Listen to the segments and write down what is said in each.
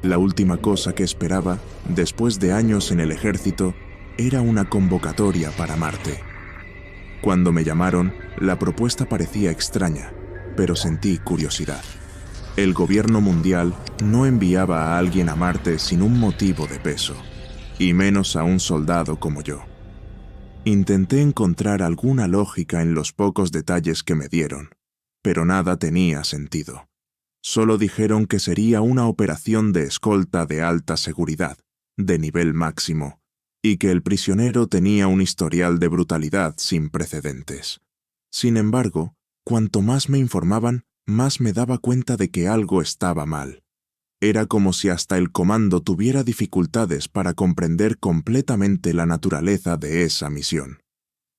La última cosa que esperaba, después de años en el ejército, era una convocatoria para Marte. Cuando me llamaron, la propuesta parecía extraña, pero sentí curiosidad. El gobierno mundial no enviaba a alguien a Marte sin un motivo de peso, y menos a un soldado como yo. Intenté encontrar alguna lógica en los pocos detalles que me dieron, pero nada tenía sentido. Solo dijeron que sería una operación de escolta de alta seguridad, de nivel máximo, y que el prisionero tenía un historial de brutalidad sin precedentes. Sin embargo, cuanto más me informaban, más me daba cuenta de que algo estaba mal. Era como si hasta el comando tuviera dificultades para comprender completamente la naturaleza de esa misión.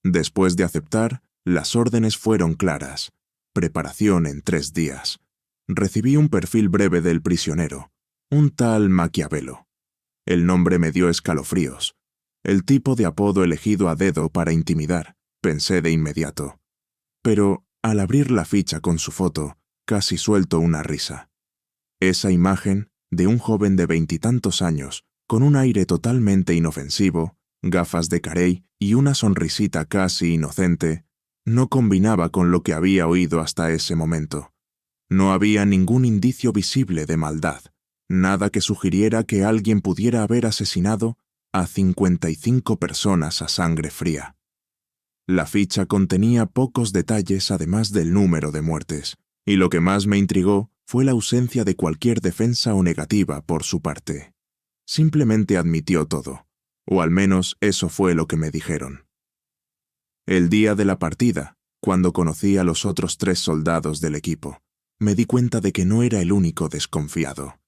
Después de aceptar, las órdenes fueron claras. Preparación en 3 días. Recibí un perfil breve del prisionero, un tal Maquiavelo. El nombre me dio escalofríos. El tipo de apodo elegido a dedo para intimidar, pensé de inmediato. Pero, al abrir la ficha con su foto, casi suelto una risa. Esa imagen, de un joven de 20 y tantos años, con un aire totalmente inofensivo, gafas de carey y una sonrisita casi inocente, no combinaba con lo que había oído hasta ese momento. No había ningún indicio visible de maldad, nada que sugiriera que alguien pudiera haber asesinado a 55 personas a sangre fría. La ficha contenía pocos detalles además del número de muertes, y lo que más me intrigó fue la ausencia de cualquier defensa o negativa por su parte. Simplemente admitió todo, o al menos eso fue lo que me dijeron. El día de la partida, cuando conocí a los otros 3 soldados del equipo, me di cuenta de que no era el único desconfiado.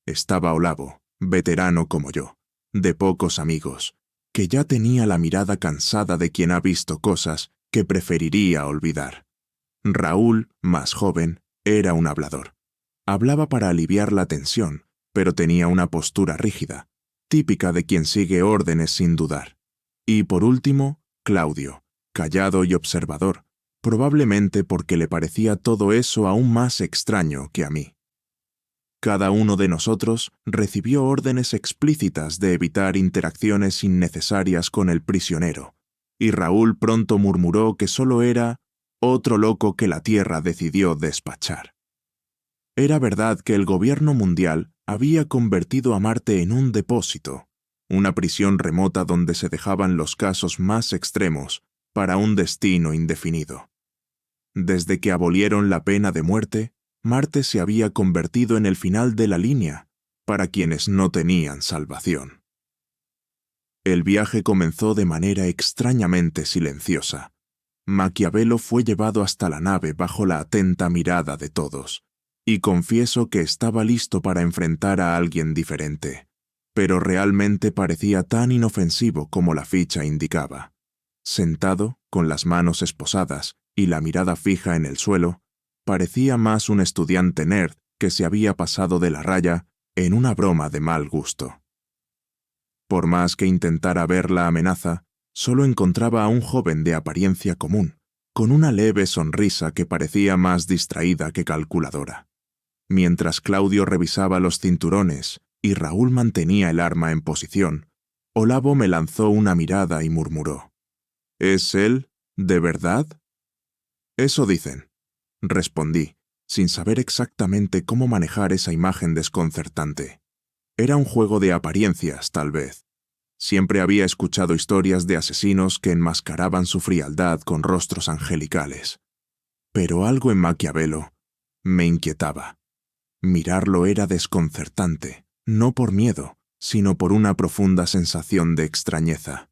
Estaba Olavo, veterano como yo, de pocos amigos, que ya tenía la mirada cansada de quien ha visto cosas que preferiría olvidar. Raúl, más joven, era un hablador. Hablaba para aliviar la tensión, pero tenía una postura rígida, típica de quien sigue órdenes sin dudar. Y por último, Claudio, callado y observador, probablemente porque le parecía todo eso aún más extraño que a mí. Cada uno de nosotros recibió órdenes explícitas de evitar interacciones innecesarias con el prisionero, y Raúl pronto murmuró que solo era otro loco que la Tierra decidió despachar. Era verdad que el gobierno mundial había convertido a Marte en un depósito, una prisión remota donde se dejaban los casos más extremos para un destino indefinido. Desde que abolieron la pena de muerte, Marte se había convertido en el final de la línea para quienes no tenían salvación. El viaje comenzó de manera extrañamente silenciosa. Maquiavelo fue llevado hasta la nave bajo la atenta mirada de todos, y confieso que estaba listo para enfrentar a alguien diferente, pero realmente parecía tan inofensivo como la ficha indicaba. Sentado, con las manos esposadas y la mirada fija en el suelo, parecía más un estudiante nerd que se había pasado de la raya en una broma de mal gusto. Por más que intentara ver la amenaza, solo encontraba a un joven de apariencia común, con una leve sonrisa que parecía más distraída que calculadora. Mientras Claudio revisaba los cinturones y Raúl mantenía el arma en posición, Olavo me lanzó una mirada y murmuró: ¿Es él, de verdad? Eso dicen, respondí, sin saber exactamente cómo manejar esa imagen desconcertante. Era un juego de apariencias, tal vez. Siempre había escuchado historias de asesinos que enmascaraban su frialdad con rostros angelicales. Pero algo en Maquiavelo me inquietaba. Mirarlo era desconcertante, no por miedo, sino por una profunda sensación de extrañeza,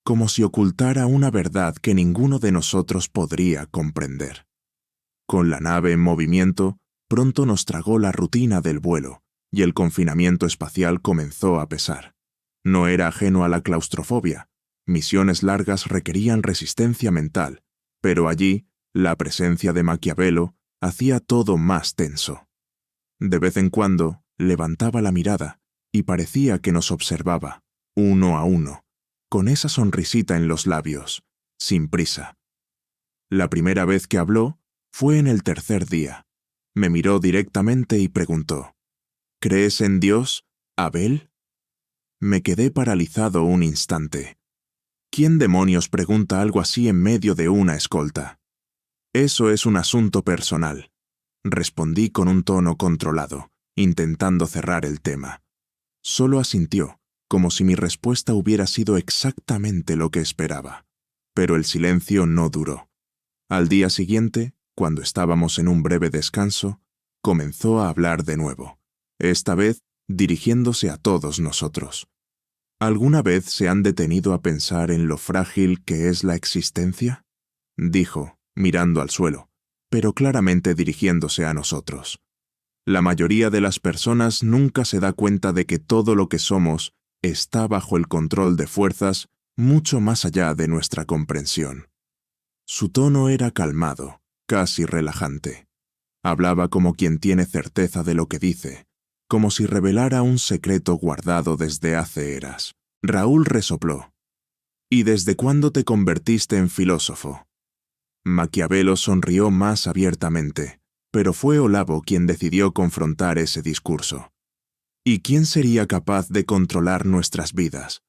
como si ocultara una verdad que ninguno de nosotros podría comprender. Con la nave en movimiento, pronto nos tragó la rutina del vuelo, y el confinamiento espacial comenzó a pesar. No era ajeno a la claustrofobia. Misiones largas requerían resistencia mental, pero allí, la presencia de Maquiavelo hacía todo más tenso. De vez en cuando, levantaba la mirada y parecía que nos observaba, uno a uno, con esa sonrisita en los labios, sin prisa. La primera vez que habló fue en el 3er día. Me miró directamente y preguntó: ¿Crees en Dios, Abel? Me quedé paralizado un instante. ¿Quién demonios pregunta algo así en medio de una escolta? Eso es un asunto personal, respondí con un tono controlado, intentando cerrar el tema. Solo asintió, como si mi respuesta hubiera sido exactamente lo que esperaba. Pero el silencio no duró. Al día siguiente, cuando estábamos en un breve descanso, comenzó a hablar de nuevo, esta vez dirigiéndose a todos nosotros. ¿Alguna vez se han detenido a pensar en lo frágil que es la existencia? Dijo, mirando al suelo, pero claramente dirigiéndose a nosotros. La mayoría de las personas nunca se da cuenta de que todo lo que somos está bajo el control de fuerzas mucho más allá de nuestra comprensión. Su tono era calmado, casi relajante. Hablaba como quien tiene certeza de lo que dice, como si revelara un secreto guardado desde hace eras. Raúl resopló. ¿Y desde cuándo te convertiste en filósofo? Maquiavelo sonrió más abiertamente, pero fue Olavo quien decidió confrontar ese discurso. ¿Y quién sería capaz de controlar nuestras vidas?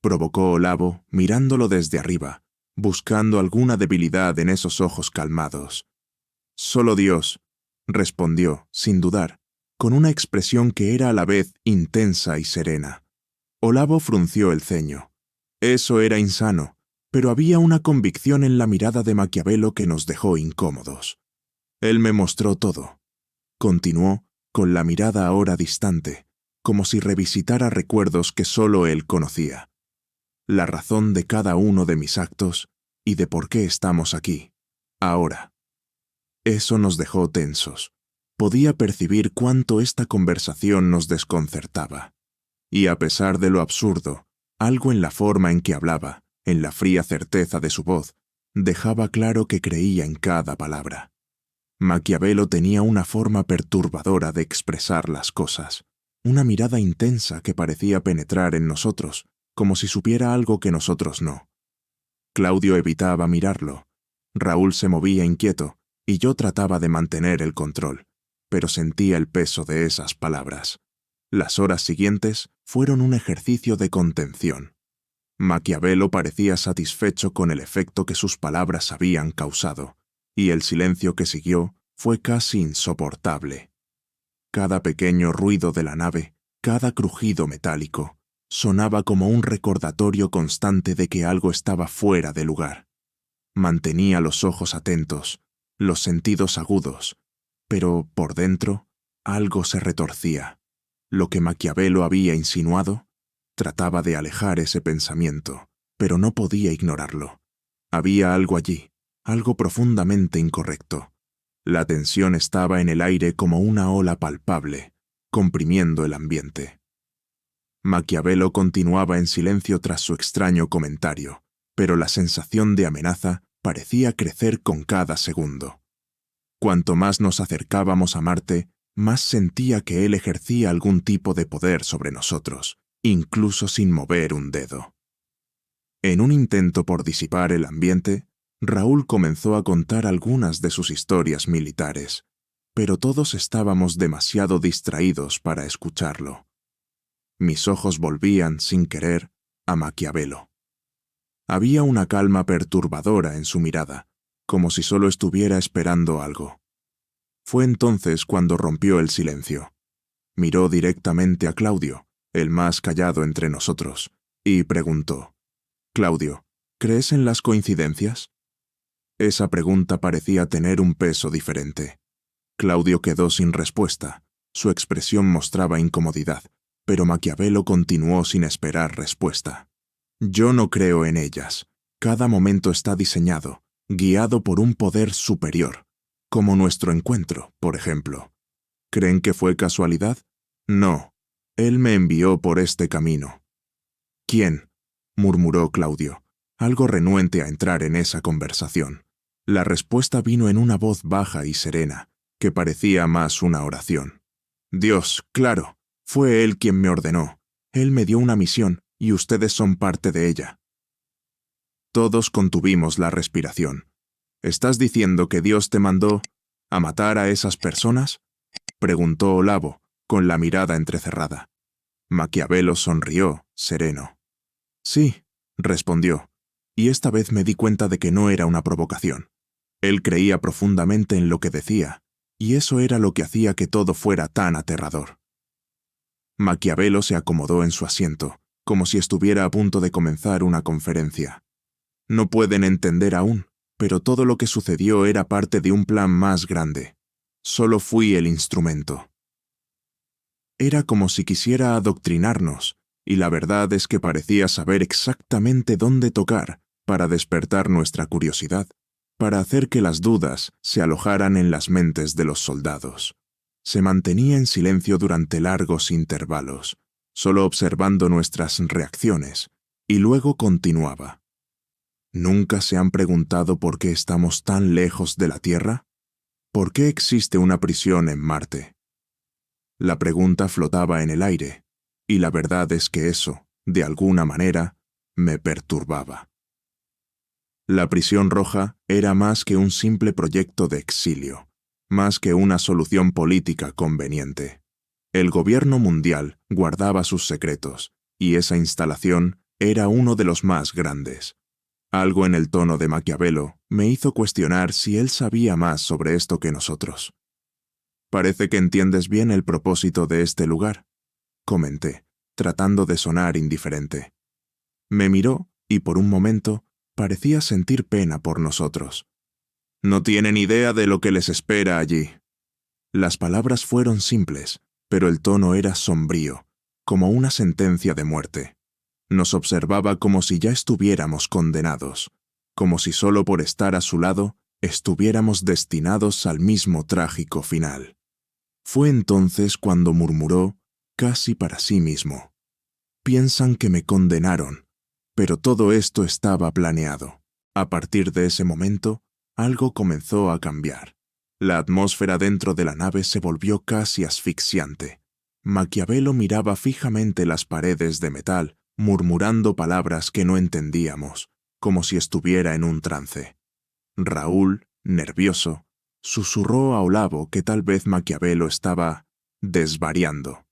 Provocó Olavo, mirándolo desde arriba, buscando alguna debilidad en esos ojos calmados. Solo Dios, respondió, sin dudar, con una expresión que era a la vez intensa y serena. Olavo frunció el ceño. Eso era insano, pero había una convicción en la mirada de Maquiavelo que nos dejó incómodos. Él me mostró todo. Continuó, con la mirada ahora distante, como si revisitara recuerdos que solo él conocía. La razón de cada uno de mis actos y de por qué estamos aquí, ahora. Eso nos dejó tensos. Podía percibir cuánto esta conversación nos desconcertaba. Y a pesar de lo absurdo, algo en la forma en que hablaba, en la fría certeza de su voz, dejaba claro que creía en cada palabra. Maquiavelo tenía una forma perturbadora de expresar las cosas, una mirada intensa que parecía penetrar en nosotros, como si supiera algo que nosotros no. Claudio evitaba mirarlo. Raúl se movía inquieto, y yo trataba de mantener el control, pero sentía el peso de esas palabras. Las horas siguientes fueron un ejercicio de contención. Maquiavelo parecía satisfecho con el efecto que sus palabras habían causado, y el silencio que siguió fue casi insoportable. Cada pequeño ruido de la nave, cada crujido metálico, sonaba como un recordatorio constante de que algo estaba fuera de lugar. Mantenía los ojos atentos, los sentidos agudos, pero por dentro algo se retorcía. Lo que Maquiavelo había insinuado, trataba de alejar ese pensamiento, pero no podía ignorarlo. Había algo allí, algo profundamente incorrecto. La tensión estaba en el aire como una ola palpable, comprimiendo el ambiente. Maquiavelo continuaba en silencio tras su extraño comentario, pero la sensación de amenaza parecía crecer con cada segundo. Cuanto más nos acercábamos a Marte, más sentía que él ejercía algún tipo de poder sobre nosotros, incluso sin mover un dedo. En un intento por disipar el ambiente, Raúl comenzó a contar algunas de sus historias militares, pero todos estábamos demasiado distraídos para escucharlo. Mis ojos volvían, sin querer, a Maquiavelo. Había una calma perturbadora en su mirada, como si solo estuviera esperando algo. Fue entonces cuando rompió el silencio. Miró directamente a Claudio, el más callado entre nosotros, y preguntó: «Claudio, ¿crees en las coincidencias?» Esa pregunta parecía tener un peso diferente. Claudio quedó sin respuesta. Su expresión mostraba incomodidad, pero Maquiavelo continuó sin esperar respuesta. «Yo no creo en ellas. Cada momento está diseñado, guiado por un poder superior, como nuestro encuentro, por ejemplo. ¿Creen que fue casualidad? No. Él me envió por este camino». «¿Quién?», murmuró Claudio, algo renuente a entrar en esa conversación. La respuesta vino en una voz baja y serena, que parecía más una oración. «Dios, claro, fue Él quien me ordenó. Él me dio una misión, y ustedes son parte de ella». Todos contuvimos la respiración. «¿Estás diciendo que Dios te mandó a matar a esas personas?», preguntó Olavo, con la mirada entrecerrada. Maquiavelo sonrió, sereno. Sí, respondió, y esta vez me di cuenta de que no era una provocación. Él creía profundamente en lo que decía, y eso era lo que hacía que todo fuera tan aterrador. Maquiavelo se acomodó en su asiento, como si estuviera a punto de comenzar una conferencia. No pueden entender aún, pero todo lo que sucedió era parte de un plan más grande. Solo fui el instrumento. Era como si quisiera adoctrinarnos, y la verdad es que parecía saber exactamente dónde tocar para despertar nuestra curiosidad, para hacer que las dudas se alojaran en las mentes de los soldados. Se mantenía en silencio durante largos intervalos, solo observando nuestras reacciones, y luego continuaba. ¿Nunca se han preguntado por qué estamos tan lejos de la Tierra? ¿Por qué existe una prisión en Marte? La pregunta flotaba en el aire, y la verdad es que eso, de alguna manera, me perturbaba. La prisión roja era más que un simple proyecto de exilio, más que una solución política conveniente. El gobierno mundial guardaba sus secretos, y esa instalación era uno de los más grandes. Algo en el tono de Maquiavelo me hizo cuestionar si él sabía más sobre esto que nosotros. «Parece que entiendes bien el propósito de este lugar», comenté, tratando de sonar indiferente. Me miró y por un momento parecía sentir pena por nosotros. «No tienen idea de lo que les espera allí». Las palabras fueron simples, pero el tono era sombrío, como una sentencia de muerte. Nos observaba como si ya estuviéramos condenados, como si solo por estar a su lado estuviéramos destinados al mismo trágico final. Fue entonces cuando murmuró, casi para sí mismo: «Piensan que me condenaron, pero todo esto estaba planeado». A partir de ese momento, algo comenzó a cambiar. La atmósfera dentro de la nave se volvió casi asfixiante. Maquiavelo miraba fijamente las paredes de metal, murmurando palabras que no entendíamos, como si estuviera en un trance. Raúl, nervioso, susurró a Olavo que tal vez Maquiavelo estaba desvariando.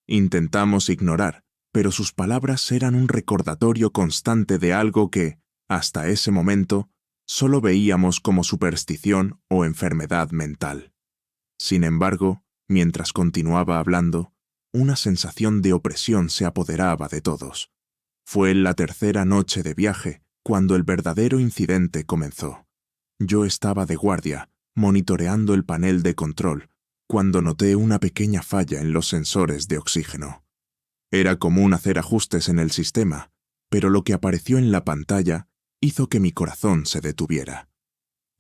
Intentamos ignorar, pero sus palabras eran un recordatorio constante de algo que, hasta ese momento, solo veíamos como superstición o enfermedad mental. Sin embargo, mientras continuaba hablando, una sensación de opresión se apoderaba de todos. Fue en la tercera noche de viaje cuando el verdadero incidente comenzó. Yo estaba de guardia, monitoreando el panel de control, cuando noté una pequeña falla en los sensores de oxígeno. Era común hacer ajustes en el sistema, pero lo que apareció en la pantalla hizo que mi corazón se detuviera.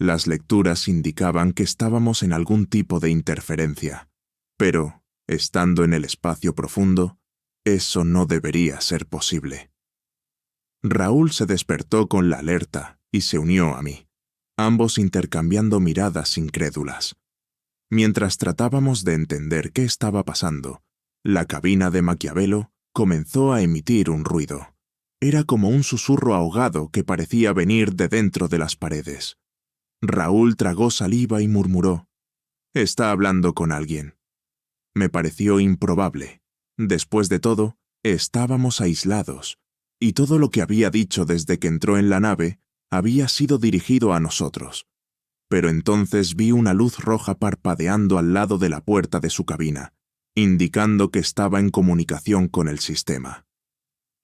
Las lecturas indicaban que estábamos en algún tipo de interferencia, pero, estando en el espacio profundo, eso no debería ser posible. Raúl se despertó con la alerta y se unió a mí, ambos intercambiando miradas incrédulas. Mientras tratábamos de entender qué estaba pasando, la cabina de Maquiavelo comenzó a emitir un ruido. Era como un susurro ahogado que parecía venir de dentro de las paredes. Raúl tragó saliva y murmuró: «Está hablando con alguien». Me pareció improbable. Después de todo, estábamos aislados, y todo lo que había dicho desde que entró en la nave había sido dirigido a nosotros. Pero entonces vi una luz roja parpadeando al lado de la puerta de su cabina, indicando que estaba en comunicación con el sistema.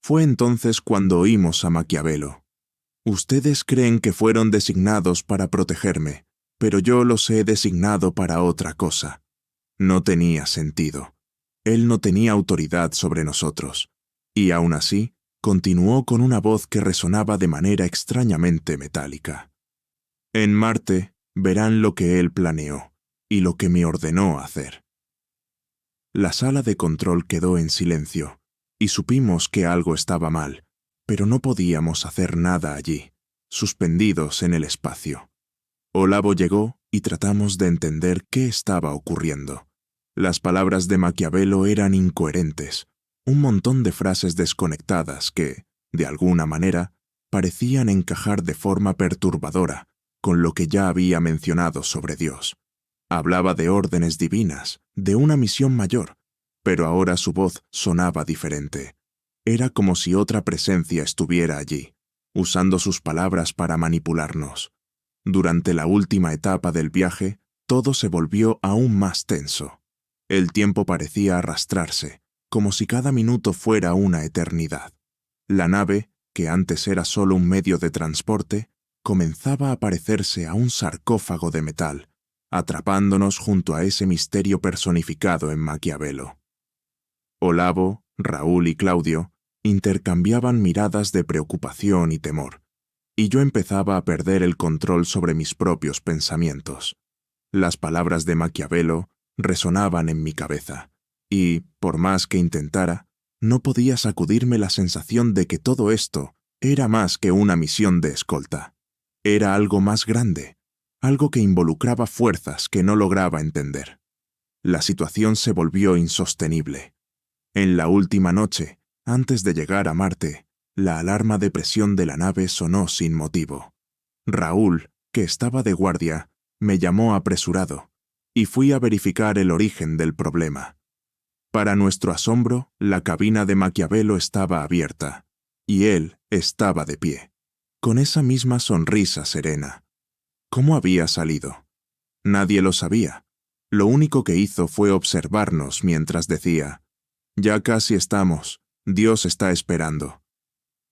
Fue entonces cuando oímos a Maquiavelo: «Ustedes creen que fueron designados para protegerme, pero yo los he designado para otra cosa». No tenía sentido. Él no tenía autoridad sobre nosotros. Y aún así, continuó con una voz que resonaba de manera extrañamente metálica. «En Marte verán lo que él planeó y lo que me ordenó hacer». La sala de control quedó en silencio, y supimos que algo estaba mal, pero no podíamos hacer nada allí, suspendidos en el espacio. Olavo llegó y tratamos de entender qué estaba ocurriendo. Las palabras de Maquiavelo eran incoherentes, un montón de frases desconectadas que, de alguna manera, parecían encajar de forma perturbadora con lo que ya había mencionado sobre Dios. Hablaba de órdenes divinas, de una misión mayor, pero ahora su voz sonaba diferente. Era como si otra presencia estuviera allí, usando sus palabras para manipularnos. Durante la última etapa del viaje, todo se volvió aún más tenso. El tiempo parecía arrastrarse, como si cada minuto fuera una eternidad. La nave, que antes era solo un medio de transporte, comenzaba a parecerse a un sarcófago de metal, atrapándonos junto a ese misterio personificado en Maquiavelo. Olavo, Raúl y Claudio intercambiaban miradas de preocupación y temor, y yo empezaba a perder el control sobre mis propios pensamientos. Las palabras de Maquiavelo resonaban en mi cabeza, y, por más que intentara, no podía sacudirme la sensación de que todo esto era más que una misión de escolta. Era algo más grande, algo que involucraba fuerzas que no lograba entender. La situación se volvió insostenible. En la última noche, antes de llegar a Marte, la alarma de presión de la nave sonó sin motivo. Raúl, que estaba de guardia, me llamó apresurado, y fui a verificar el origen del problema. Para nuestro asombro, la cabina de Maquiavelo estaba abierta, y él estaba de pie, con esa misma sonrisa serena. ¿Cómo había salido? Nadie lo sabía. Lo único que hizo fue observarnos mientras decía: «Ya casi estamos, Dios está esperando».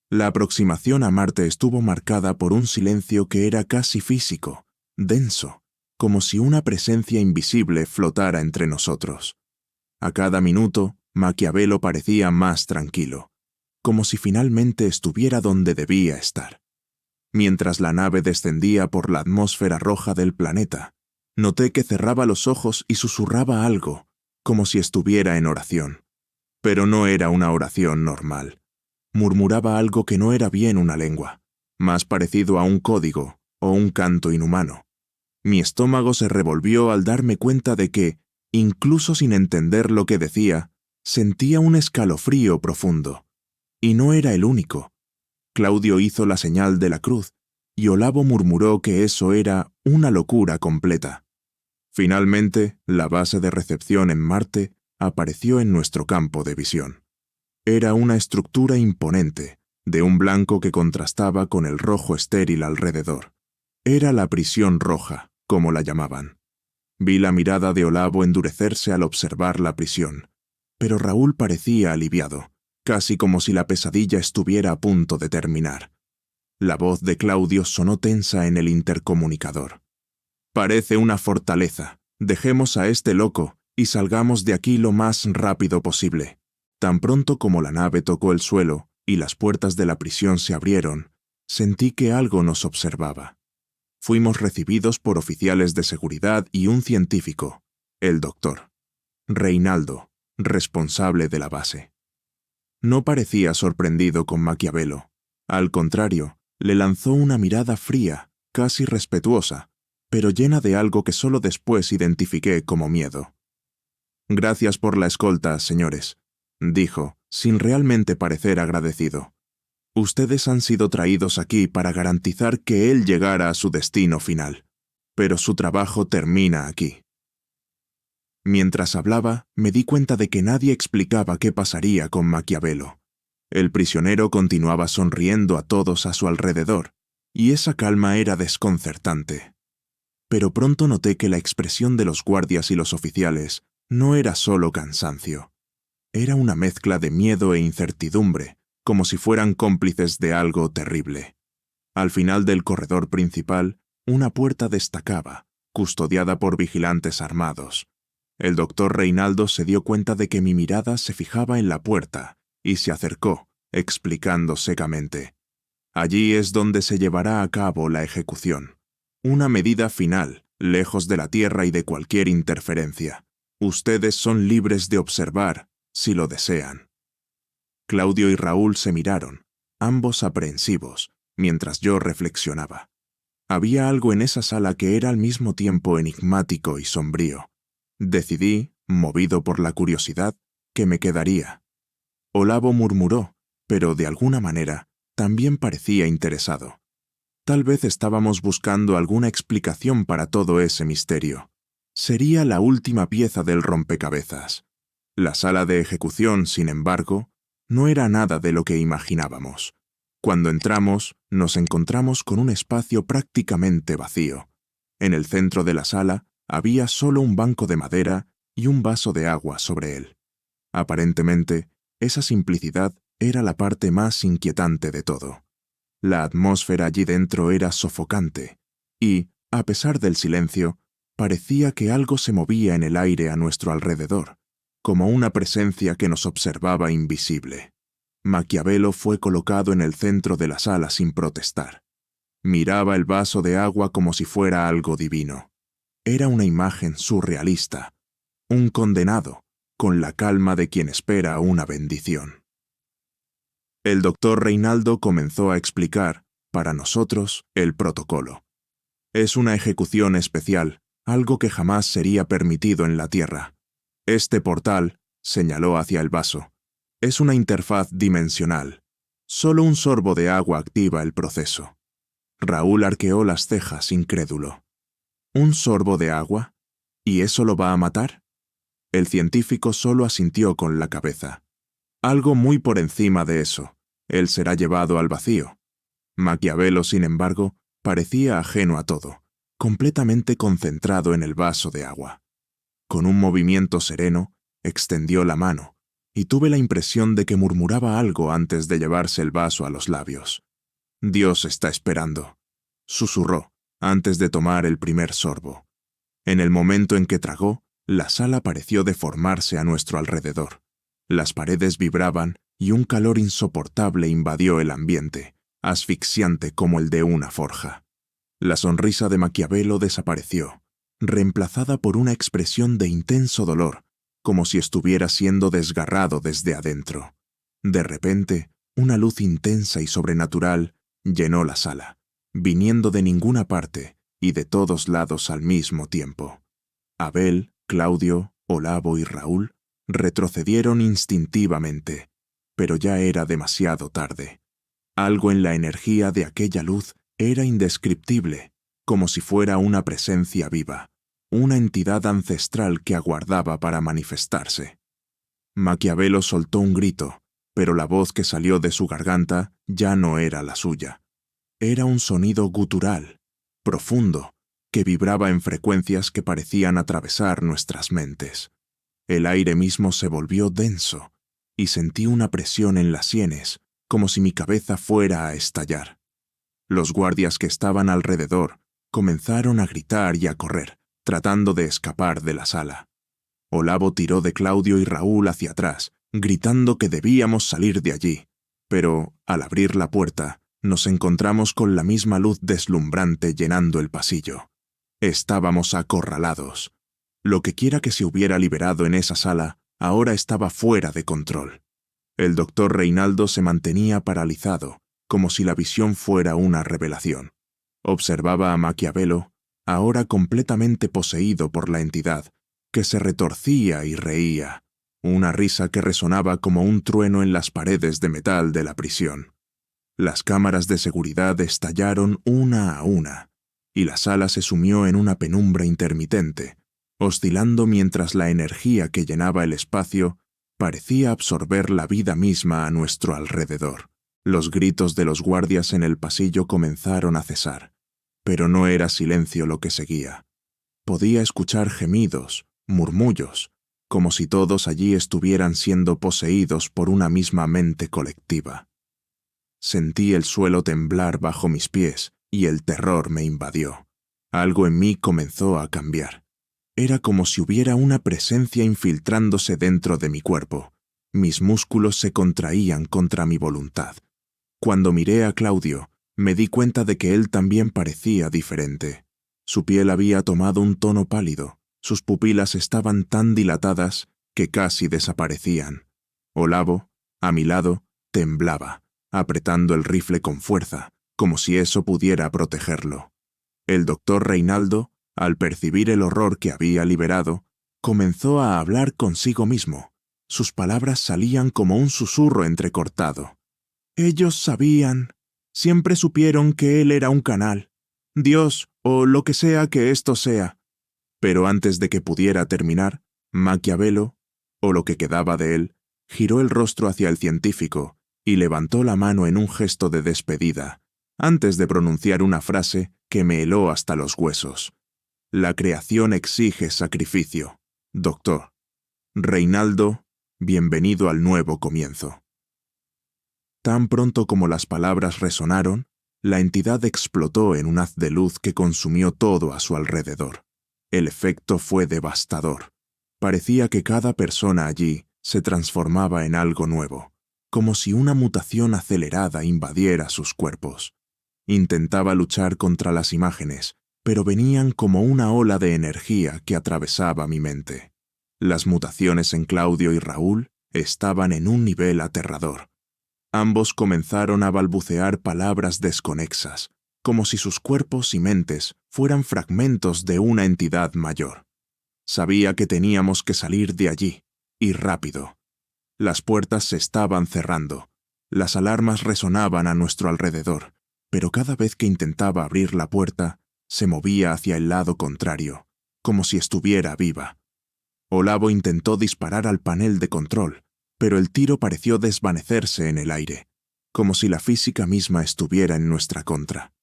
La aproximación a Marte estuvo marcada por un silencio que era casi físico, denso, como si una presencia invisible flotara entre nosotros. A cada minuto, Maquiavelo parecía más tranquilo, como si finalmente estuviera donde debía estar. Mientras la nave descendía por la atmósfera roja del planeta, noté que cerraba los ojos y susurraba algo, como si estuviera en oración. Pero no era una oración normal. Murmuraba algo que no era bien una lengua, más parecido a un código o un canto inhumano. Mi estómago se revolvió al darme cuenta de que, incluso sin entender lo que decía, sentía un escalofrío profundo. Y no era el único. Claudio hizo la señal de la cruz, y Olavo murmuró que eso era una locura completa. Finalmente, la base de recepción en Marte apareció en nuestro campo de visión. Era una estructura imponente, de un blanco que contrastaba con el rojo estéril alrededor. Era la prisión roja, como la llamaban. Vi la mirada de Olavo endurecerse al observar la prisión, pero Raúl parecía aliviado, casi como si la pesadilla estuviera a punto de terminar. La voz de Claudio sonó tensa en el intercomunicador. «Parece una fortaleza. Dejemos a este loco y salgamos de aquí lo más rápido posible». Tan pronto como la nave tocó el suelo y las puertas de la prisión se abrieron, sentí que algo nos observaba. Fuimos recibidos por oficiales de seguridad y un científico, el doctor Reinaldo, responsable de la base. No parecía sorprendido con Maquiavelo. Al contrario, le lanzó una mirada fría, casi respetuosa, pero llena de algo que solo después identifiqué como miedo. «Gracias por la escolta, señores», dijo, sin realmente parecer agradecido. «Ustedes han sido traídos aquí para garantizar que él llegara a su destino final, pero su trabajo termina aquí». Mientras hablaba, me di cuenta de que nadie explicaba qué pasaría con Maquiavelo. El prisionero continuaba sonriendo a todos a su alrededor, y esa calma era desconcertante. Pero pronto noté que la expresión de los guardias y los oficiales no era solo cansancio. Era una mezcla de miedo e incertidumbre, como si fueran cómplices de algo terrible. Al final del corredor principal, una puerta destacaba, custodiada por vigilantes armados. El doctor Reinaldo se dio cuenta de que mi mirada se fijaba en la puerta y se acercó, explicando secamente: «Allí es donde se llevará a cabo la ejecución. Una medida final, lejos de la Tierra y de cualquier interferencia. Ustedes son libres de observar, si lo desean». Claudio y Raúl se miraron, ambos aprensivos, mientras yo reflexionaba. Había algo en esa sala que era al mismo tiempo enigmático y sombrío. Decidí, movido por la curiosidad, que me quedaría. Olavo murmuró, pero de alguna manera también parecía interesado. Tal vez estábamos buscando alguna explicación para todo ese misterio. Sería la última pieza del rompecabezas. La sala de ejecución, sin embargo, no era nada de lo que imaginábamos. Cuando entramos, nos encontramos con un espacio prácticamente vacío. En el centro de la sala había solo un banco de madera y un vaso de agua sobre él. Aparentemente, esa simplicidad era la parte más inquietante de todo. La atmósfera allí dentro era sofocante y, a pesar del silencio, parecía que algo se movía en el aire a nuestro alrededor, como una presencia que nos observaba invisible. Maquiavelo fue colocado en el centro de la sala sin protestar. Miraba el vaso de agua como si fuera algo divino. Era una imagen surrealista, un condenado, con la calma de quien espera una bendición. El doctor Reinaldo comenzó a explicar, para nosotros, el protocolo. Es una ejecución especial, algo que jamás sería permitido en la Tierra. Este portal, señaló hacia el vaso, es una interfaz dimensional. Solo un sorbo de agua activa el proceso. Raúl arqueó las cejas, incrédulo. ¿Un sorbo de agua? ¿Y eso lo va a matar? El científico solo asintió con la cabeza. Algo muy por encima de eso. Él será llevado al vacío. Maquiavelo, sin embargo, parecía ajeno a todo, completamente concentrado en el vaso de agua. Con un movimiento sereno, extendió la mano, y tuve la impresión de que murmuraba algo antes de llevarse el vaso a los labios. «Dios está esperando», susurró, antes de tomar el primer sorbo. En el momento en que tragó, la sala pareció deformarse a nuestro alrededor. Las paredes vibraban y un calor insoportable invadió el ambiente, asfixiante como el de una forja. La sonrisa de Maquiavelo desapareció, reemplazada por una expresión de intenso dolor, como si estuviera siendo desgarrado desde adentro. De repente, una luz intensa y sobrenatural llenó la sala, viniendo de ninguna parte y de todos lados al mismo tiempo. Abel, Claudio, Olavo y Raúl retrocedieron instintivamente, pero ya era demasiado tarde. Algo en la energía de aquella luz era indescriptible, como si fuera una presencia viva, una entidad ancestral que aguardaba para manifestarse. Maquiavelo soltó un grito, pero la voz que salió de su garganta ya no era la suya. Era un sonido gutural, profundo, que vibraba en frecuencias que parecían atravesar nuestras mentes. El aire mismo se volvió denso, y sentí una presión en las sienes, como si mi cabeza fuera a estallar. Los guardias que estaban alrededor comenzaron a gritar y a correr, tratando de escapar de la sala. Olavo tiró de Claudio y Raúl hacia atrás, gritando que debíamos salir de allí, pero, al abrir la puerta, nos encontramos con la misma luz deslumbrante llenando el pasillo. Estábamos acorralados. Lo que quiera que se hubiera liberado en esa sala, ahora estaba fuera de control. El doctor Reinaldo se mantenía paralizado, como si la visión fuera una revelación. Observaba a Maquiavelo, ahora completamente poseído por la entidad, que se retorcía y reía, una risa que resonaba como un trueno en las paredes de metal de la prisión. Las cámaras de seguridad estallaron una a una, y la sala se sumió en una penumbra intermitente, oscilando mientras la energía que llenaba el espacio parecía absorber la vida misma a nuestro alrededor. Los gritos de los guardias en el pasillo comenzaron a cesar, pero no era silencio lo que seguía. Podía escuchar gemidos, murmullos, como si todos allí estuvieran siendo poseídos por una misma mente colectiva. Sentí el suelo temblar bajo mis pies y el terror me invadió. Algo en mí comenzó a cambiar. Era como si hubiera una presencia infiltrándose dentro de mi cuerpo. Mis músculos se contraían contra mi voluntad. Cuando miré a Claudio, me di cuenta de que él también parecía diferente. Su piel había tomado un tono pálido, sus pupilas estaban tan dilatadas que casi desaparecían. Olavo, a mi lado, temblaba, apretando el rifle con fuerza, como si eso pudiera protegerlo. El doctor Reinaldo, al percibir el horror que había liberado, comenzó a hablar consigo mismo. Sus palabras salían como un susurro entrecortado. Ellos sabían, siempre supieron que él era un canal, Dios o lo que sea que esto sea. Pero antes de que pudiera terminar, Maquiavelo, o lo que quedaba de él, giró el rostro hacia el científico y levantó la mano en un gesto de despedida, antes de pronunciar una frase que me heló hasta los huesos. La creación exige sacrificio. Doctor. Reinaldo, bienvenido al nuevo comienzo. Tan pronto como las palabras resonaron, la entidad explotó en un haz de luz que consumió todo a su alrededor. El efecto fue devastador. Parecía que cada persona allí se transformaba en algo nuevo, como si una mutación acelerada invadiera sus cuerpos. Intentaba luchar contra las imágenes, pero venían como una ola de energía que atravesaba mi mente. Las mutaciones en Claudio y Raúl estaban en un nivel aterrador. Ambos comenzaron a balbucear palabras desconexas, como si sus cuerpos y mentes fueran fragmentos de una entidad mayor. Sabía que teníamos que salir de allí, y rápido. Las puertas se estaban cerrando. Las alarmas resonaban a nuestro alrededor, pero cada vez que intentaba abrir la puerta, se movía hacia el lado contrario, como si estuviera viva. Olavo intentó disparar al panel de control, pero el tiro pareció desvanecerse en el aire, como si la física misma estuviera en nuestra contra.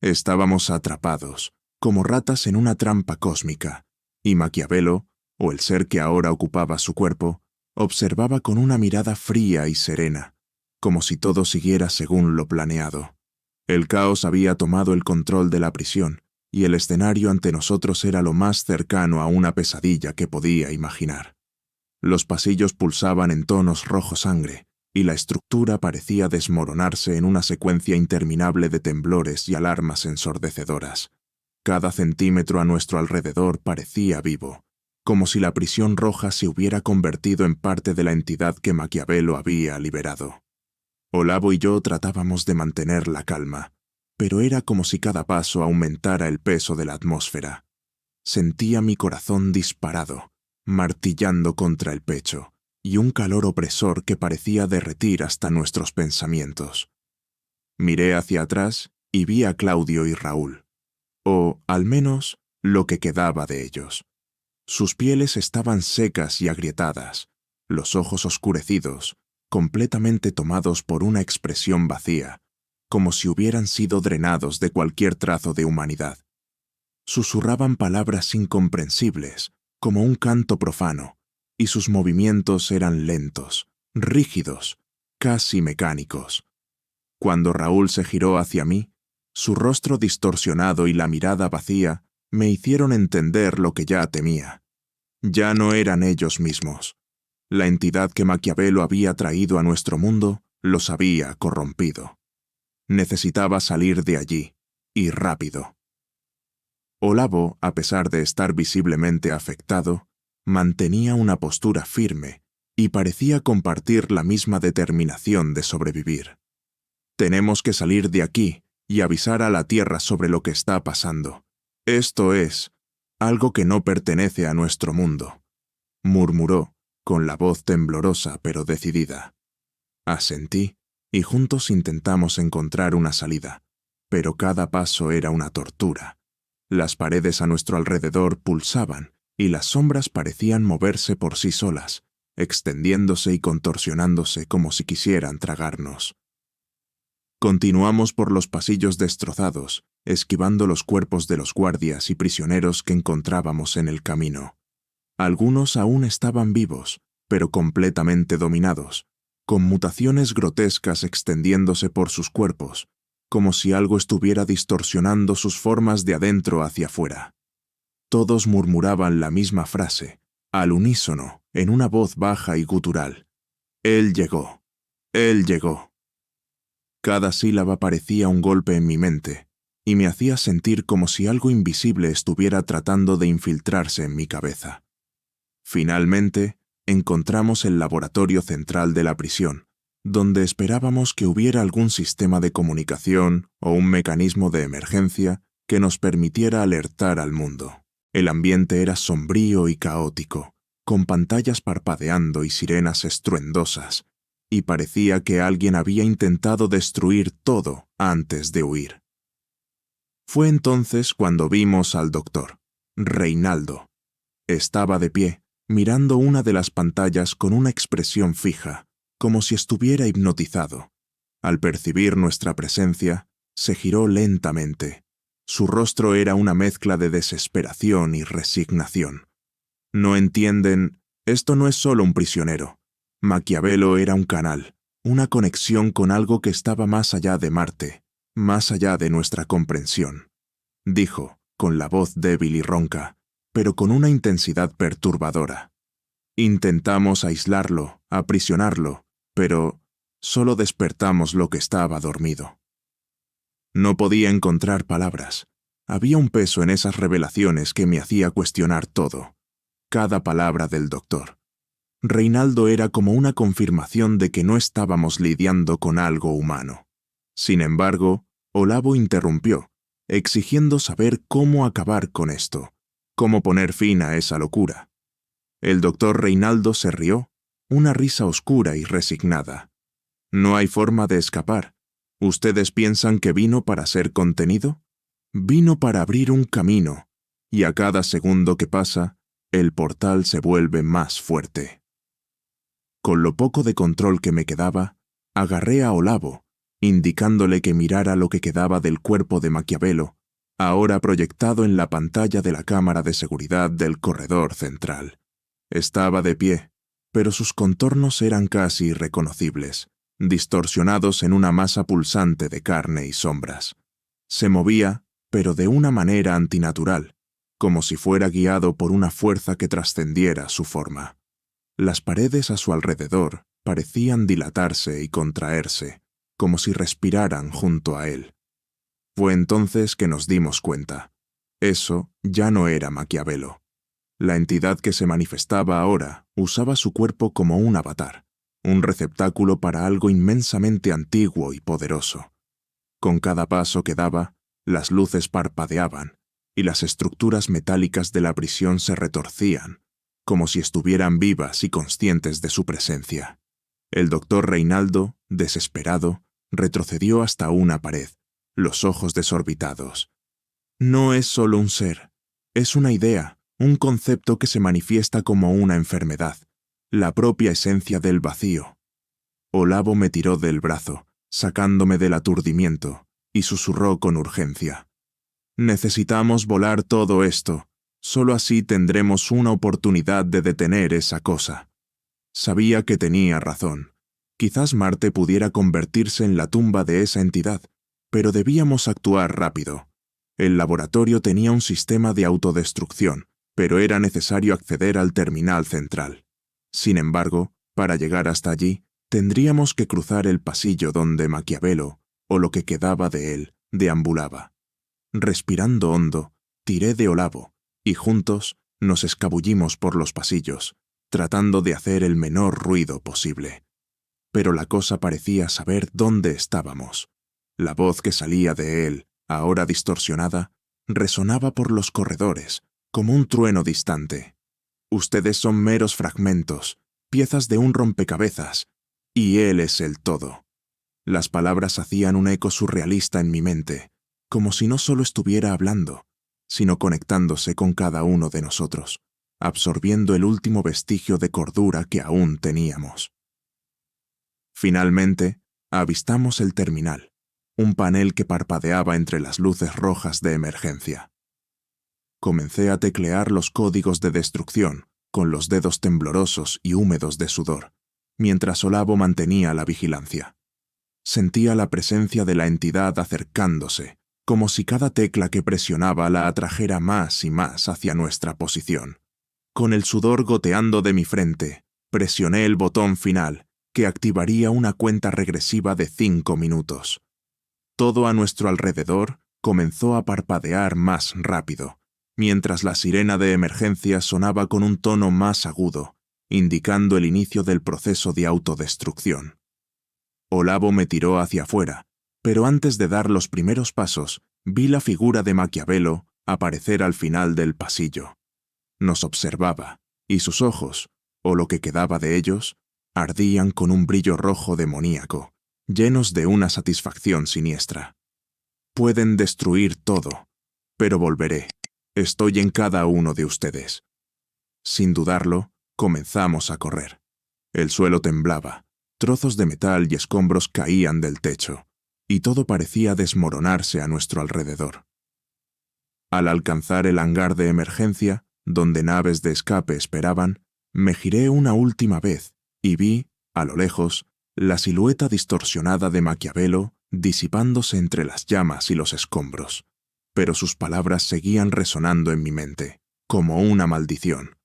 Estábamos atrapados, como ratas en una trampa cósmica, y Maquiavelo, o el ser que ahora ocupaba su cuerpo, observaba con una mirada fría y serena, como si todo siguiera según lo planeado. El caos había tomado el control de la prisión, y el escenario ante nosotros era lo más cercano a una pesadilla que podía imaginar. Los pasillos pulsaban en tonos rojo sangre, y la estructura parecía desmoronarse en una secuencia interminable de temblores y alarmas ensordecedoras. Cada centímetro a nuestro alrededor parecía vivo, como si la prisión roja se hubiera convertido en parte de la entidad que Maquiavelo había liberado. Olavo y yo tratábamos de mantener la calma, pero era como si cada paso aumentara el peso de la atmósfera. Sentía mi corazón disparado, martillando contra el pecho, y un calor opresor que parecía derretir hasta nuestros pensamientos. Miré hacia atrás y vi a Claudio y Raúl, o, al menos, lo que quedaba de ellos. Sus pieles estaban secas y agrietadas, los ojos oscurecidos, completamente tomados por una expresión vacía, como si hubieran sido drenados de cualquier trazo de humanidad. Susurraban palabras incomprensibles, como un canto profano, y sus movimientos eran lentos, rígidos, casi mecánicos. Cuando Raúl se giró hacia mí, su rostro distorsionado y la mirada vacía me hicieron entender lo que ya temía. Ya no eran ellos mismos. La entidad que Maquiavelo había traído a nuestro mundo los había corrompido. Necesitaba salir de allí, y rápido. Olavo, a pesar de estar visiblemente afectado, mantenía una postura firme y parecía compartir la misma determinación de sobrevivir. Tenemos que salir de aquí y avisar a la Tierra sobre lo que está pasando. Esto es algo que no pertenece a nuestro mundo, murmuró, con la voz temblorosa pero decidida. Asentí, y juntos intentamos encontrar una salida, pero cada paso era una tortura. Las paredes a nuestro alrededor pulsaban, y las sombras parecían moverse por sí solas, extendiéndose y contorsionándose como si quisieran tragarnos. Continuamos por los pasillos destrozados, esquivando los cuerpos de los guardias y prisioneros que encontrábamos en el camino. Algunos aún estaban vivos, pero completamente dominados, con mutaciones grotescas extendiéndose por sus cuerpos, como si algo estuviera distorsionando sus formas de adentro hacia afuera. Todos murmuraban la misma frase, al unísono, en una voz baja y gutural. Él llegó. Él llegó. Cada sílaba parecía un golpe en mi mente, y me hacía sentir como si algo invisible estuviera tratando de infiltrarse en mi cabeza. Finalmente, encontramos el laboratorio central de la prisión, donde esperábamos que hubiera algún sistema de comunicación o un mecanismo de emergencia que nos permitiera alertar al mundo. El ambiente era sombrío y caótico, con pantallas parpadeando y sirenas estruendosas, y parecía que alguien había intentado destruir todo antes de huir. Fue entonces cuando vimos al doctor, Reinaldo. Estaba de pie, mirando una de las pantallas con una expresión fija, como si estuviera hipnotizado. Al percibir nuestra presencia, se giró lentamente. Su rostro era una mezcla de desesperación y resignación. No entienden, esto no es solo un prisionero. Maquiavelo era un canal, una conexión con algo que estaba más allá de Marte, más allá de nuestra comprensión. Dijo, con la voz débil y ronca, pero con una intensidad perturbadora. Intentamos aislarlo, aprisionarlo, pero solo despertamos lo que estaba dormido. No podía encontrar palabras. Había un peso en esas revelaciones que me hacía cuestionar todo, cada palabra del doctor. Reinaldo era como una confirmación de que no estábamos lidiando con algo humano. Sin embargo, Olavo interrumpió, exigiendo saber cómo acabar con esto, cómo poner fin a esa locura. El doctor Reinaldo se rió, una risa oscura y resignada. No hay forma de escapar. ¿Ustedes piensan que vino para ser contenido? Vino para abrir un camino, y a cada segundo que pasa, el portal se vuelve más fuerte. Con lo poco de control que me quedaba, agarré a Olavo, indicándole que mirara lo que quedaba del cuerpo de Maquiavelo, ahora proyectado en la pantalla de la cámara de seguridad del corredor central. Estaba de pie, pero sus contornos eran casi irreconocibles, distorsionados en una masa pulsante de carne y sombras. Se movía, pero de una manera antinatural, como si fuera guiado por una fuerza que trascendiera su forma. Las paredes a su alrededor parecían dilatarse y contraerse, como si respiraran junto a él. Fue entonces que nos dimos cuenta. Eso ya no era Maquiavelo. La entidad que se manifestaba ahora usaba su cuerpo como un avatar, un receptáculo para algo inmensamente antiguo y poderoso. Con cada paso que daba, las luces parpadeaban y las estructuras metálicas de la prisión se retorcían, como si estuvieran vivas y conscientes de su presencia. El doctor Reinaldo, desesperado, retrocedió hasta una pared, los ojos desorbitados. No es solo un ser, es una idea, un concepto que se manifiesta como una enfermedad, la propia esencia del vacío. Olavo me tiró del brazo, sacándome del aturdimiento, y susurró con urgencia. Necesitamos volar todo esto, solo así tendremos una oportunidad de detener esa cosa. Sabía que tenía razón. Quizás Marte pudiera convertirse en la tumba de esa entidad, pero debíamos actuar rápido. El laboratorio tenía un sistema de autodestrucción, pero era necesario acceder al terminal central. Sin embargo, para llegar hasta allí, tendríamos que cruzar el pasillo donde Maquiavelo, o lo que quedaba de él, deambulaba. Respirando hondo, tiré de Olavo, y juntos nos escabullimos por los pasillos, tratando de hacer el menor ruido posible. Pero la cosa parecía saber dónde estábamos. La voz que salía de él, ahora distorsionada, resonaba por los corredores, como un trueno distante. Ustedes son meros fragmentos, piezas de un rompecabezas, y él es el todo. Las palabras hacían un eco surrealista en mi mente, como si no solo estuviera hablando, sino conectándose con cada uno de nosotros, absorbiendo el último vestigio de cordura que aún teníamos. Finalmente, avistamos el terminal, un panel que parpadeaba entre las luces rojas de emergencia. Comencé a teclear los códigos de destrucción, con los dedos temblorosos y húmedos de sudor, mientras Olavo mantenía la vigilancia. Sentía la presencia de la entidad acercándose, como si cada tecla que presionaba la atrajera más y más hacia nuestra posición. Con el sudor goteando de mi frente, presioné el botón final, que activaría una cuenta regresiva de 5 minutos. Todo a nuestro alrededor comenzó a parpadear más rápido, mientras la sirena de emergencia sonaba con un tono más agudo, indicando el inicio del proceso de autodestrucción. Olavo me tiró hacia afuera, pero antes de dar los primeros pasos, vi la figura de Maquiavelo aparecer al final del pasillo. Nos observaba, y sus ojos, o lo que quedaba de ellos, ardían con un brillo rojo demoníaco, llenos de una satisfacción siniestra. Pueden destruir todo, pero volveré. Estoy en cada uno de ustedes. Sin dudarlo, comenzamos a correr. El suelo temblaba, trozos de metal y escombros caían del techo, y todo parecía desmoronarse a nuestro alrededor. Al alcanzar el hangar de emergencia, donde naves de escape esperaban, me giré una última vez y vi, a lo lejos, la silueta distorsionada de Maquiavelo disipándose entre las llamas y los escombros, pero sus palabras seguían resonando en mi mente, como una maldición.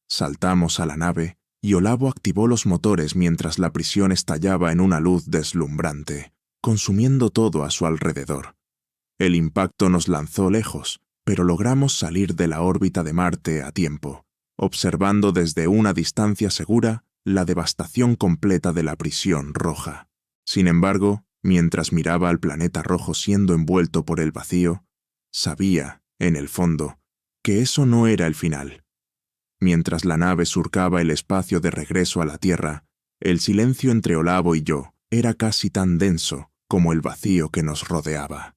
Saltamos a la nave y Olavo activó los motores mientras la prisión estallaba en una luz deslumbrante, consumiendo todo a su alrededor. El impacto nos lanzó lejos, pero logramos salir de la órbita de Marte a tiempo, observando desde una distancia segura la devastación completa de la prisión roja. Sin embargo, mientras miraba al planeta rojo siendo envuelto por el vacío, sabía, en el fondo, que eso no era el final. Mientras la nave surcaba el espacio de regreso a la Tierra, el silencio entre Olavo y yo era casi tan denso como el vacío que nos rodeaba.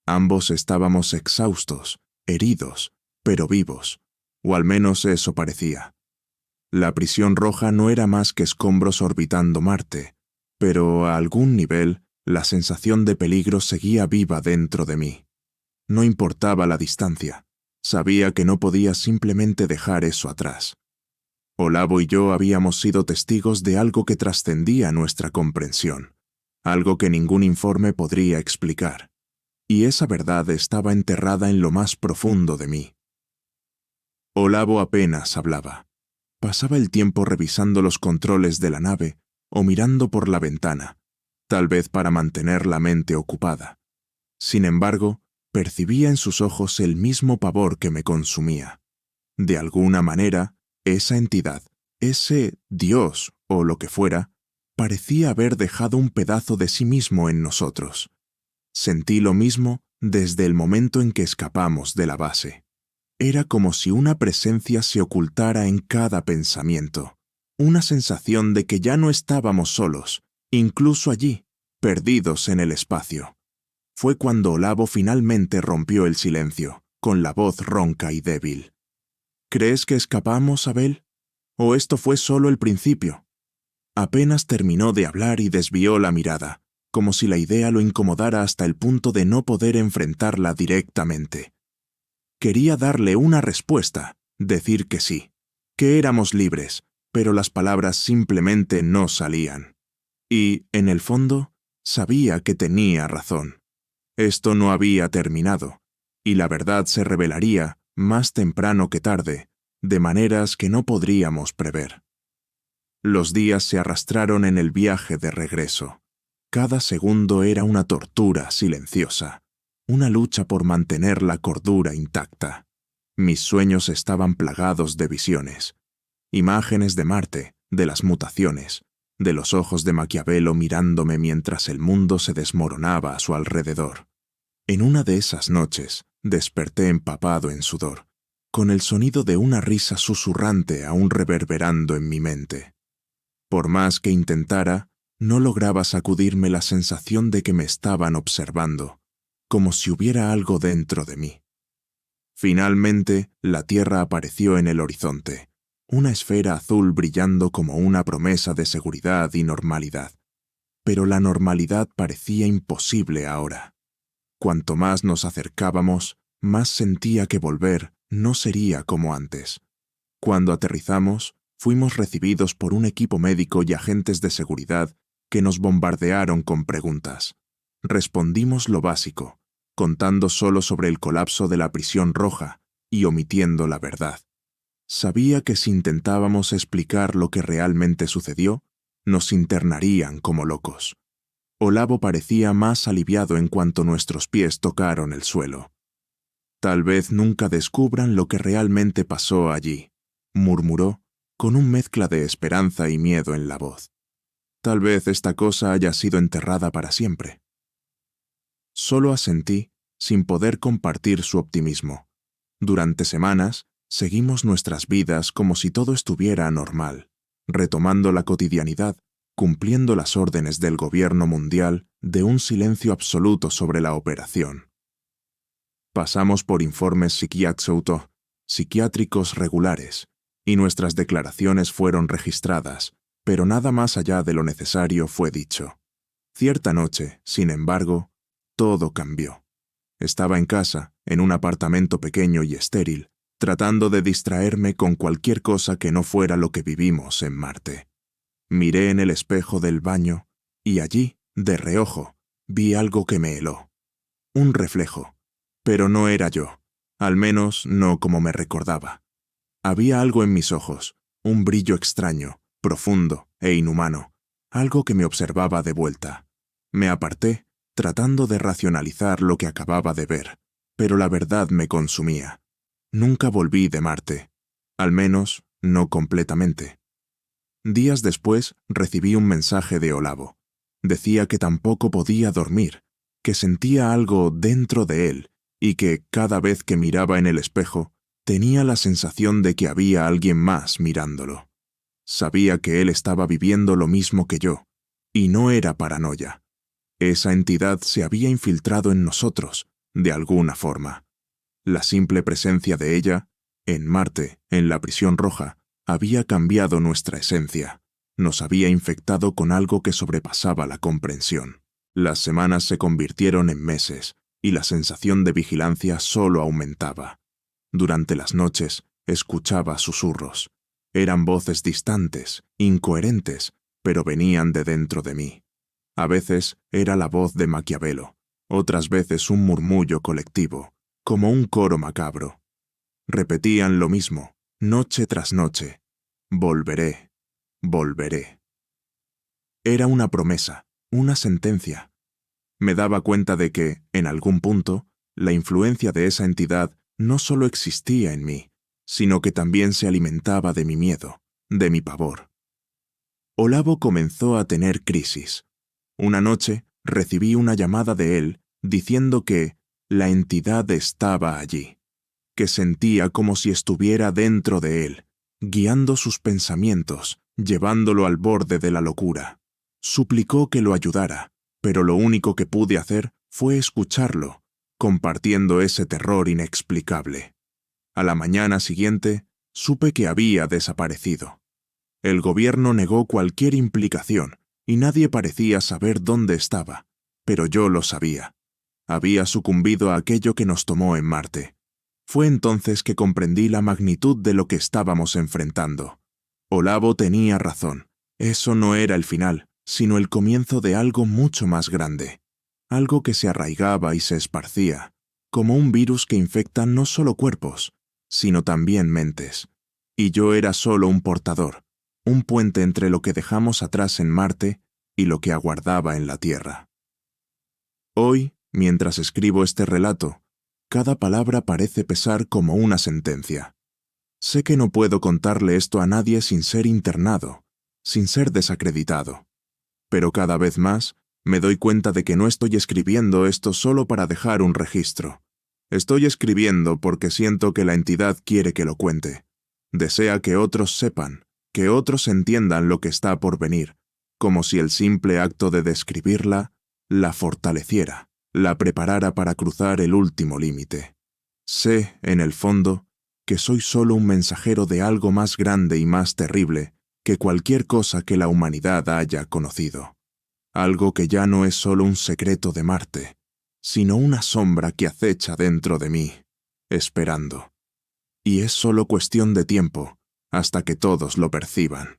Ambos estábamos exhaustos, heridos, pero vivos, o al menos eso parecía. La prisión roja no era más que escombros orbitando Marte, pero a algún nivel la sensación de peligro seguía viva dentro de mí. No importaba la distancia, sabía que no podía simplemente dejar eso atrás. Olavo y yo habíamos sido testigos de algo que trascendía nuestra comprensión, algo que ningún informe podría explicar, y esa verdad estaba enterrada en lo más profundo de mí. Olavo apenas hablaba. Pasaba el tiempo revisando los controles de la nave o mirando por la ventana, tal vez para mantener la mente ocupada. Sin embargo, percibía en sus ojos el mismo pavor que me consumía. De alguna manera, esa entidad, ese Dios o lo que fuera, parecía haber dejado un pedazo de sí mismo en nosotros. Sentí lo mismo desde el momento en que escapamos de la base. Era como si una presencia se ocultara en cada pensamiento, una sensación de que ya no estábamos solos, incluso allí, perdidos en el espacio. Fue cuando Olavo finalmente rompió el silencio, con la voz ronca y débil. ¿Crees que escapamos, Abel? ¿O esto fue solo el principio? Apenas terminó de hablar y desvió la mirada, como si la idea lo incomodara hasta el punto de no poder enfrentarla directamente. Quería darle una respuesta, decir que sí, que éramos libres, pero las palabras simplemente no salían. Y, en el fondo, sabía que tenía razón. Esto no había terminado, y la verdad se revelaría, más temprano que tarde, de maneras que no podríamos prever. Los días se arrastraron en el viaje de regreso. Cada segundo era una tortura silenciosa, una lucha por mantener la cordura intacta. Mis sueños estaban plagados de visiones, imágenes de Marte, de las mutaciones, de los ojos de Maquiavelo mirándome mientras el mundo se desmoronaba a su alrededor. En una de esas noches, desperté empapado en sudor, con el sonido de una risa susurrante aún reverberando en mi mente. Por más que intentara, no lograba sacudirme la sensación de que me estaban observando, como si hubiera algo dentro de mí. Finalmente, la Tierra apareció en el horizonte, una esfera azul brillando como una promesa de seguridad y normalidad. Pero la normalidad parecía imposible ahora. Cuanto más nos acercábamos, más sentía que volver no sería como antes. Cuando aterrizamos, fuimos recibidos por un equipo médico y agentes de seguridad que nos bombardearon con preguntas. Respondimos lo básico, contando solo sobre el colapso de la prisión roja y omitiendo la verdad. Sabía que si intentábamos explicar lo que realmente sucedió, nos internarían como locos. Olavo parecía más aliviado en cuanto nuestros pies tocaron el suelo. Tal vez nunca descubran lo que realmente pasó allí, murmuró, con un mezcla de esperanza y miedo en la voz. Tal vez esta cosa haya sido enterrada para siempre. Solo asentí, sin poder compartir su optimismo. Durante semanas, seguimos nuestras vidas como si todo estuviera normal, retomando la cotidianidad, cumpliendo las órdenes del gobierno mundial de un silencio absoluto sobre la operación. Pasamos por informes psiquiátricos regulares, y nuestras declaraciones fueron registradas, pero nada más allá de lo necesario fue dicho. Cierta noche, sin embargo, todo cambió. Estaba en casa, en un apartamento pequeño y estéril, tratando de distraerme con cualquier cosa que no fuera lo que vivimos en Marte. Miré en el espejo del baño y allí, de reojo, vi algo que me heló. Un reflejo, pero no era yo, al menos no como me recordaba. Había algo en mis ojos, un brillo extraño, profundo e inhumano, algo que me observaba de vuelta. Me aparté, tratando de racionalizar lo que acababa de ver, pero la verdad me consumía. Nunca volví de Marte, al menos no completamente. Días después recibí un mensaje de Olavo. Decía que tampoco podía dormir, que sentía algo dentro de él y que, cada vez que miraba en el espejo, tenía la sensación de que había alguien más mirándolo. Sabía que él estaba viviendo lo mismo que yo, y no era paranoia. Esa entidad se había infiltrado en nosotros, de alguna forma. La simple presencia de ella, en Marte, en la prisión roja, había cambiado nuestra esencia. Nos había infectado con algo que sobrepasaba la comprensión. Las semanas se convirtieron en meses, y la sensación de vigilancia solo aumentaba. Durante las noches, escuchaba susurros. Eran voces distantes, incoherentes, pero venían de dentro de mí. A veces era la voz de Maquiavelo, otras veces un murmullo colectivo, como un coro macabro. Repetían lo mismo, noche tras noche. Volveré, volveré. Era una promesa, una sentencia. Me daba cuenta de que, en algún punto, la influencia de esa entidad no solo existía en mí, sino que también se alimentaba de mi miedo, de mi pavor. Olavo comenzó a tener crisis. Una noche recibí una llamada de él diciendo que la entidad estaba allí, que sentía como si estuviera dentro de él, guiando sus pensamientos, llevándolo al borde de la locura. Suplicó que lo ayudara, pero lo único que pude hacer fue escucharlo, compartiendo ese terror inexplicable. A la mañana siguiente, supe que había desaparecido. El gobierno negó cualquier implicación y nadie parecía saber dónde estaba, pero yo lo sabía. Había sucumbido a aquello que nos tomó en Marte. Fue entonces que comprendí la magnitud de lo que estábamos enfrentando. Olavo tenía razón. Eso no era el final, sino el comienzo de algo mucho más grande. Algo que se arraigaba y se esparcía, como un virus que infecta no solo cuerpos, sino también mentes. Y yo era solo un portador, un puente entre lo que dejamos atrás en Marte y lo que aguardaba en la Tierra. Hoy, mientras escribo este relato, cada palabra parece pesar como una sentencia. Sé que no puedo contarle esto a nadie sin ser internado, sin ser desacreditado. Pero cada vez más me doy cuenta de que no estoy escribiendo esto solo para dejar un registro. Estoy escribiendo porque siento que la entidad quiere que lo cuente. Desea que otros sepan, que otros entiendan lo que está por venir, como si el simple acto de describirla la fortaleciera, la preparara para cruzar el último límite. Sé, en el fondo, que soy solo un mensajero de algo más grande y más terrible que cualquier cosa que la humanidad haya conocido. Algo que ya no es solo un secreto de Marte, sino una sombra que acecha dentro de mí, esperando. Y es solo cuestión de tiempo hasta que todos lo perciban.